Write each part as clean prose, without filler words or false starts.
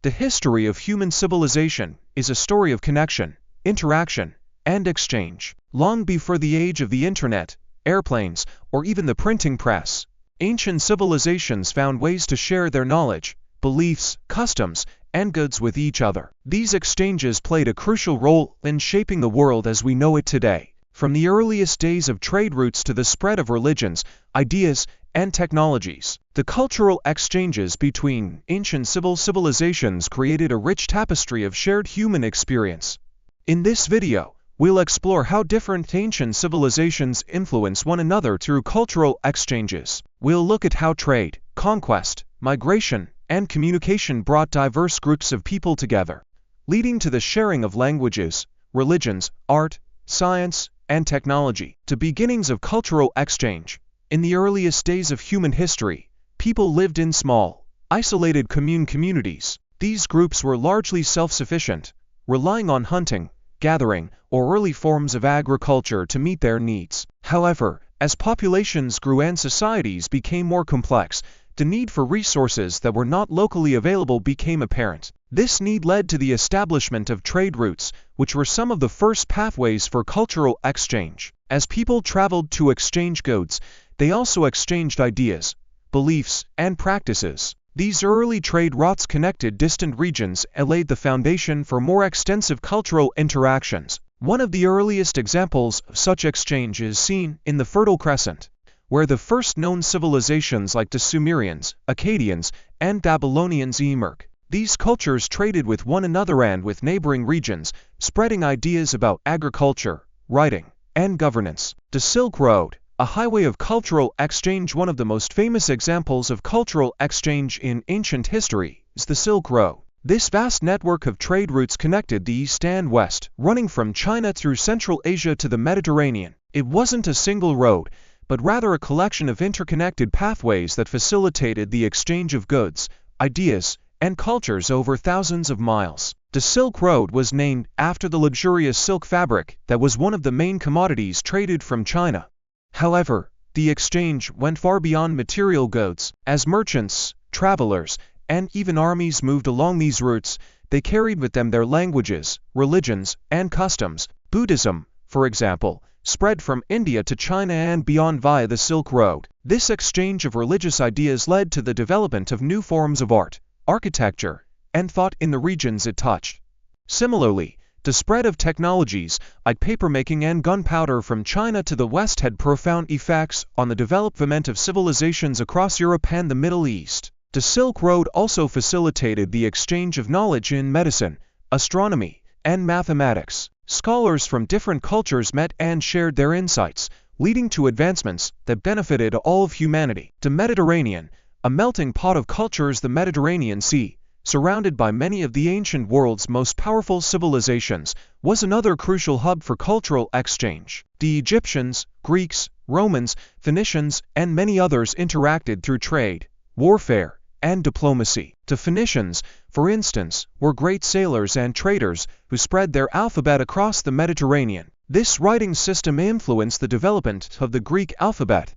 The history of human civilization is a story of connection, interaction, and exchange. Long before the age of the internet, airplanes, or even the printing press, ancient civilizations found ways to share their knowledge, beliefs, customs, and goods with each other. These exchanges played a crucial role in shaping the world as we know it today. From the earliest days of trade routes to the spread of religions, ideas, and technologies, the cultural exchanges between ancient civilizations created a rich tapestry of shared human experience. In this video, we'll explore how different ancient civilizations influence one another through cultural exchanges. We'll look at how trade, conquest, migration, and communication brought diverse groups of people together, leading to the sharing of languages, religions, art, science, and technology. The beginnings of cultural exchange. In the earliest days of human history, people lived in small, isolated communities. These groups were largely self-sufficient, relying on hunting, gathering, or early forms of agriculture to meet their needs. However, as populations grew and societies became more complex, the need for resources that were not locally available became apparent. This need led to the establishment of trade routes, which were some of the first pathways for cultural exchange. As people traveled to exchange goods, they also exchanged ideas, beliefs, and practices. These early trade routes connected distant regions and laid the foundation for more extensive cultural interactions. One of the earliest examples of such exchange is seen in the Fertile Crescent, where the first known civilizations like the Sumerians, Akkadians, and Babylonians emerged. These cultures traded with one another and with neighboring regions, spreading ideas about agriculture, writing, and governance. The Silk Road, a highway of cultural exchange. One of the most famous examples of cultural exchange in ancient history is the Silk Road. This vast network of trade routes connected the East and West, running from China through Central Asia to the Mediterranean. It wasn't a single road, but rather a collection of interconnected pathways that facilitated the exchange of goods, ideas, and cultures over thousands of miles. The Silk Road was named after the luxurious silk fabric that was one of the main commodities traded from China. However, the exchange went far beyond material goods. As merchants, travelers, and even armies moved along these routes, they carried with them their languages, religions, and customs. Buddhism, for example, spread from India to China and beyond via the Silk Road. This exchange of religious ideas led to the development of new forms of art, architecture, and thought in the regions it touched. Similarly, the spread of technologies like papermaking and gunpowder from China to the West had profound effects on the development of civilizations across Europe and the Middle East. The Silk Road also facilitated the exchange of knowledge in medicine, astronomy, and mathematics. Scholars from different cultures met and shared their insights, leading to advancements that benefited all of humanity. The Mediterranean, a melting pot of cultures. The Mediterranean Sea, surrounded by many of the ancient world's most powerful civilizations, was another crucial hub for cultural exchange. The Egyptians, Greeks, Romans, Phoenicians, and many others interacted through trade, warfare, and diplomacy. The Phoenicians, for instance, were great sailors and traders who spread their alphabet across the Mediterranean. This writing system influenced the development of the Greek alphabet,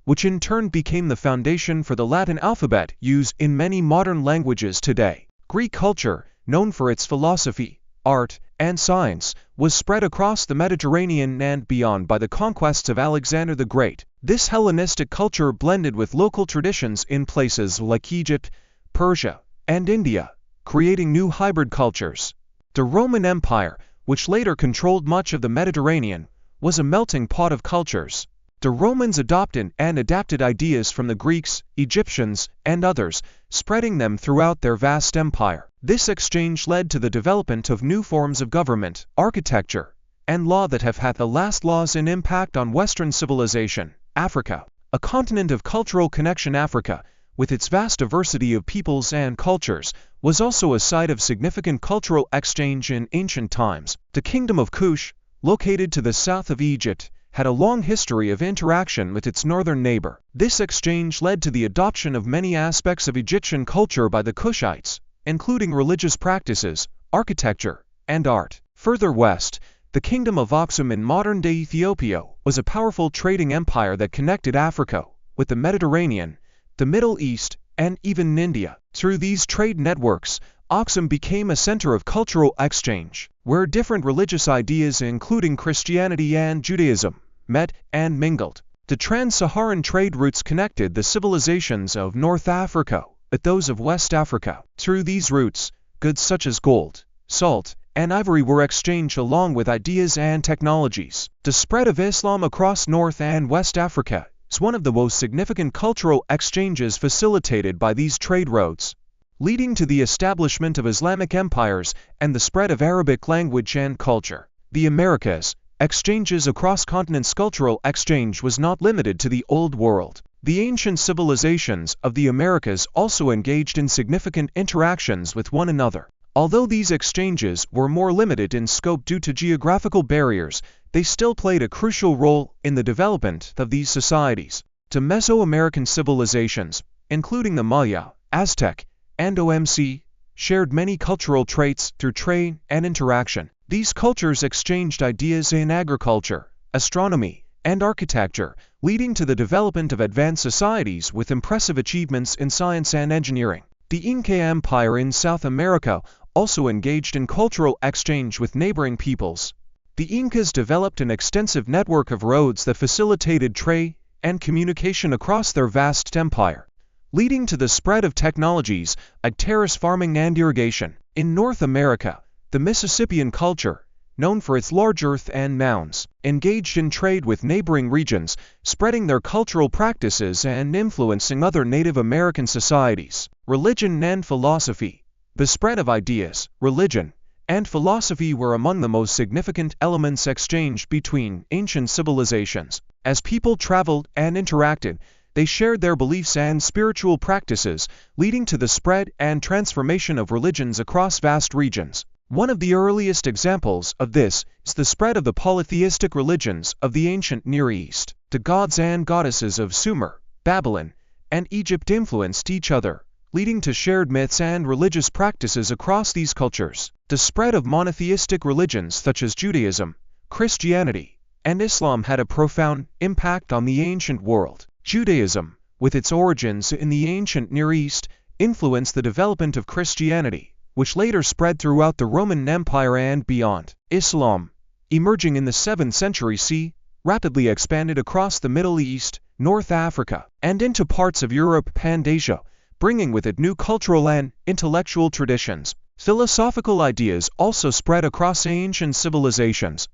which in turn became the foundation for the Latin alphabet used in many modern languages today. Greek culture, known for its philosophy, art, and science, was spread across the Mediterranean and beyond by the conquests of Alexander the Great. This Hellenistic culture blended with local traditions in places like Egypt, Persia, and India, creating new hybrid cultures. The Roman Empire, which later controlled much of the Mediterranean, was a melting pot of cultures. The Romans adopted and adapted ideas from the Greeks, Egyptians, and others, spreading them throughout their vast empire. This exchange led to the development of new forms of government, architecture, and law that have had the lasting impact on Western civilization. Africa, a continent of cultural connection. Africa, with its vast diversity of peoples and cultures, was also a site of significant cultural exchange in ancient times. The Kingdom of Kush, located to the south of Egypt, had a long history of interaction with its northern neighbor. This exchange led to the adoption of many aspects of Egyptian culture by the Kushites, including religious practices, architecture, and art. Further west, the Kingdom of Aksum in modern-day Ethiopia was a powerful trading empire that connected Africa with the Mediterranean, the Middle East, and even India. Through these trade networks, Aksum became a center of cultural exchange, where different religious ideas including Christianity and Judaism met and mingled. The trans-Saharan trade routes connected the civilizations of North Africa with those of West Africa. Through these routes, goods such as gold, salt, and ivory were exchanged along with ideas and technologies. The spread of Islam across North and West Africa is one of the most significant cultural exchanges facilitated by these trade routes, leading to the establishment of Islamic empires and the spread of Arabic language and culture. The Americas. Exchanges across continents. Cultural exchange was not limited to the Old World. The ancient civilizations of the Americas also engaged in significant interactions with one another. Although these exchanges were more limited in scope due to geographical barriers, they still played a crucial role in the development of these societies. The Mesoamerican civilizations, including the Maya, Aztec, and OMC, shared many cultural traits through trade and interaction. These cultures exchanged ideas in agriculture, astronomy, and architecture, leading to the development of advanced societies with impressive achievements in science and engineering. The Inca Empire in South America also engaged in cultural exchange with neighboring peoples. The Incas developed an extensive network of roads that facilitated trade and communication across their vast empire, leading to the spread of technologies like terrace farming and irrigation. In North America, the Mississippian culture, known for its large earth and mounds, engaged in trade with neighboring regions, spreading their cultural practices and influencing other Native American societies. Religion and philosophy. The spread of ideas, religion, and philosophy were among the most significant elements exchanged between ancient civilizations. As people traveled and interacted, they shared their beliefs and spiritual practices, leading to the spread and transformation of religions across vast regions. One of the earliest examples of this is the spread of the polytheistic religions of the ancient Near East. The gods and goddesses of Sumer, Babylon, and Egypt influenced each other, leading to shared myths and religious practices across these cultures. The spread of monotheistic religions such as Judaism, Christianity, and Islam had a profound impact on the ancient world. Judaism, with its origins in the ancient Near East, influenced the development of Christianity, which later spread throughout the Roman Empire and beyond. Islam, emerging in the 7th century CE, rapidly expanded across the Middle East, North Africa, and into parts of Europe and Asia, bringing with it new cultural and intellectual traditions. Philosophical ideas also spread across ancient civilizations.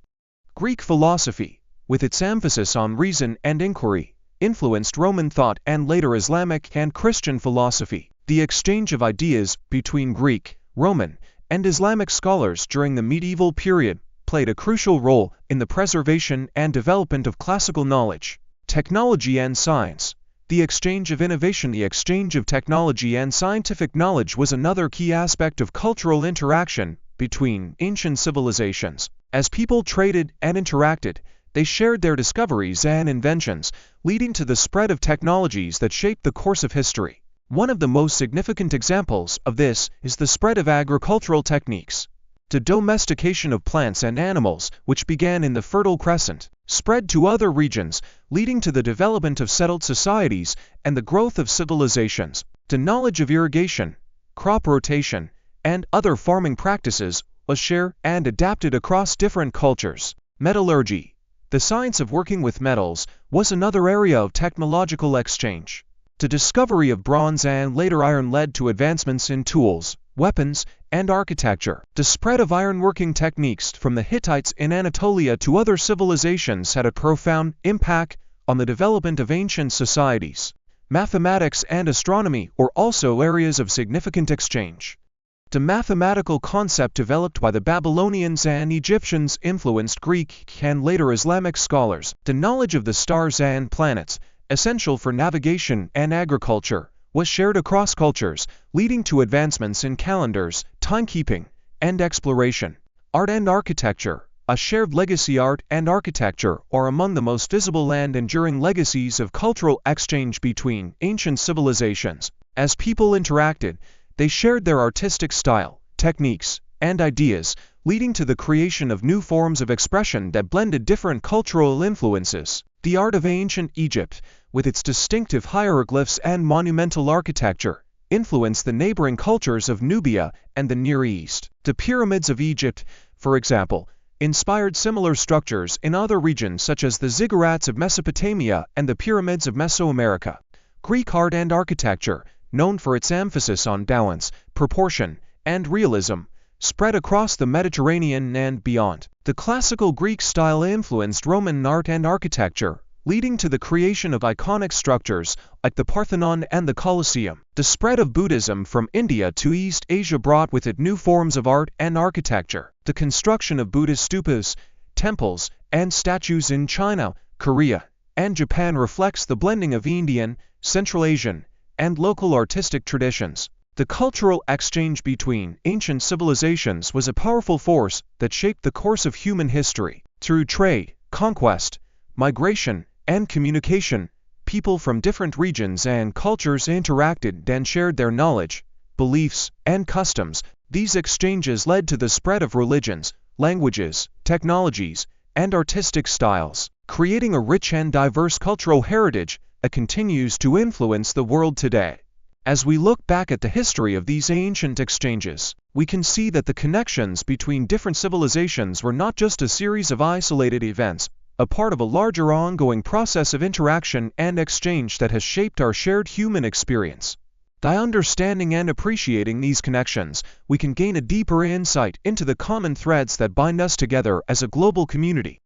Greek philosophy, with its emphasis on reason and inquiry, influenced Roman thought and later Islamic and Christian philosophy. The exchange of ideas between Greek, Roman, and Islamic scholars during the medieval period played a crucial role in the preservation and development of classical knowledge. Technology and science. The exchange of innovation. The exchange of technology and scientific knowledge was another key aspect of cultural interaction between ancient civilizations. As people traded and interacted, they shared their discoveries and inventions, leading to the spread of technologies that shaped the course of history. One of the most significant examples of this is the spread of agricultural techniques. The domestication of plants and animals, which began in the Fertile Crescent, spread to other regions, leading to the development of settled societies and the growth of civilizations. The knowledge of irrigation, crop rotation, and other farming practices was shared and adapted across different cultures. Metallurgy, the science of working with metals, was another area of technological exchange. The discovery of bronze and later iron led to advancements in tools, weapons, and architecture. The spread of ironworking techniques from the Hittites in Anatolia to other civilizations had a profound impact on the development of ancient societies. Mathematics and astronomy were also areas of significant exchange. The mathematical concept developed by the Babylonians and Egyptians influenced Greek and later Islamic scholars. The knowledge of the stars and planets, essential for navigation and agriculture, was shared across cultures, leading to advancements in calendars, timekeeping, and exploration. Art and architecture. A shared legacy. Art and architecture are among the most visible and enduring legacies of cultural exchange between ancient civilizations. As people interacted, they shared their artistic style, techniques, and ideas, leading to the creation of new forms of expression that blended different cultural influences. The art of ancient Egypt, with its distinctive hieroglyphs and monumental architecture, influenced the neighboring cultures of Nubia and the Near East. The pyramids of Egypt, for example, inspired similar structures in other regions such as the ziggurats of Mesopotamia and the pyramids of Mesoamerica. Greek art and architecture, known for its emphasis on balance, proportion, and realism, spread across the Mediterranean and beyond. The classical Greek style influenced Roman art and architecture, leading to the creation of iconic structures like the Parthenon and the Colosseum. The spread of Buddhism from India to East Asia brought with it new forms of art and architecture. The construction of Buddhist stupas, temples, and statues in China, Korea, and Japan reflects the blending of Indian, Central Asian, and local artistic traditions. The cultural exchange between ancient civilizations was a powerful force that shaped the course of human history. Through trade, conquest, migration, and communication, people from different regions and cultures interacted and shared their knowledge, beliefs, and customs. These exchanges led to the spread of religions, languages, technologies, and artistic styles, creating a rich and diverse cultural heritage that continues to influence the world today. As we look back at the history of these ancient exchanges, we can see that the connections between different civilizations were not just a series of isolated events, a part of a larger ongoing process of interaction and exchange that has shaped our shared human experience. By understanding and appreciating these connections, we can gain a deeper insight into the common threads that bind us together as a global community.